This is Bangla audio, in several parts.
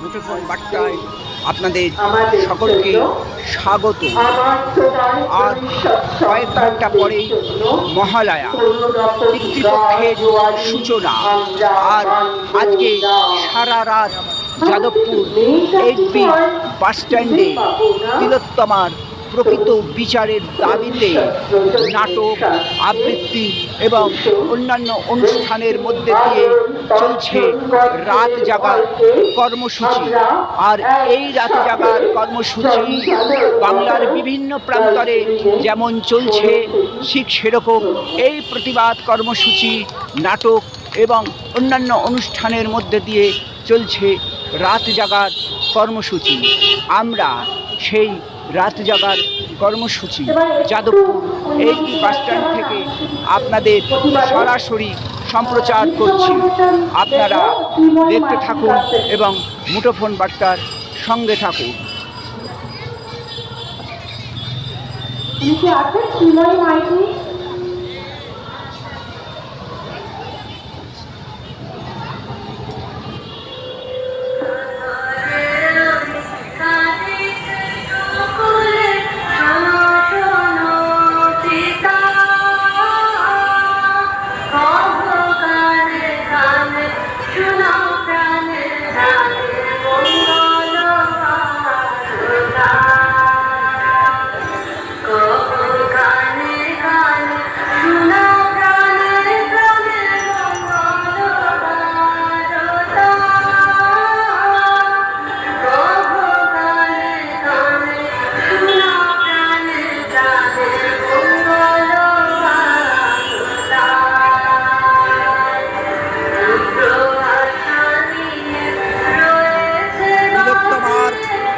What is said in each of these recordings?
মুঠোফোন বার্তায় আপনাদের সকলকে স্বাগত। আর কয়েক ঘন্টা পরেই মহালয়া, পিতৃপক্ষের সূচনা। আর আজকে সারা রাত যাদবপুর এইচবি বাসস্ট্যান্ডে তিলোত্তমার প্রকৃত বিচারের দাবিতে নাটক, আবৃত্তি এবং অন্যান্য অনুষ্ঠানের মধ্যে দিয়ে চলছে রাত জাগার কর্মসূচি। আর এই রাত জাগার কর্মসূচি বাংলার বিভিন্ন প্রান্তরে যেমন চলছে, ঠিক সেরকম এই প্রতিবাদ কর্মসূচি, নাটক এবং অন্যান্য অনুষ্ঠানের মধ্যে দিয়ে চলছে রাত জাগার কর্মসূচি। আমরা সেই রাত জাগার কর্মসূচি যাদবপুর এইচবি বাসস্ট্যান্ড থেকে আপনাদের সরাসরি সম্প্রচার করছি। আপনারা দেখতে থাকুন এবং মুঠোফোন বার্তার সঙ্গে থাকুন।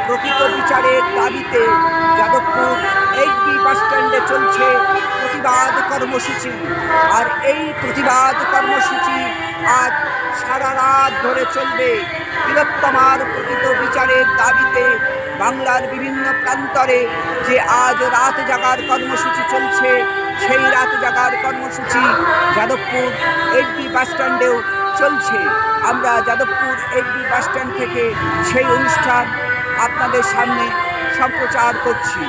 প্রকৃত বিচারের দাবিতে যাদবপুর এইচবি বাসস্ট্যান্ডে চলছে প্রতিবাদ কর্মসূচি। আর এই প্রতিবাদ কর্মসূচি আজ সারা রাত ধরে চলবে। তিলোত্তমার প্রকৃত বিচারের দাবিতে বাংলার বিভিন্ন প্রান্তরে যে আজ রাত জাগার কর্মসূচি চলছে, সেই রাত জাগার কর্মসূচি যাদবপুর এইচবি বাসস্ট্যান্ডেও চলছে। আমরা যাদবপুর এইচবি বাসস্ট্যান্ড থেকে সেই অনুষ্ঠান আপনাদের সামনে সম্প্রচার করছি।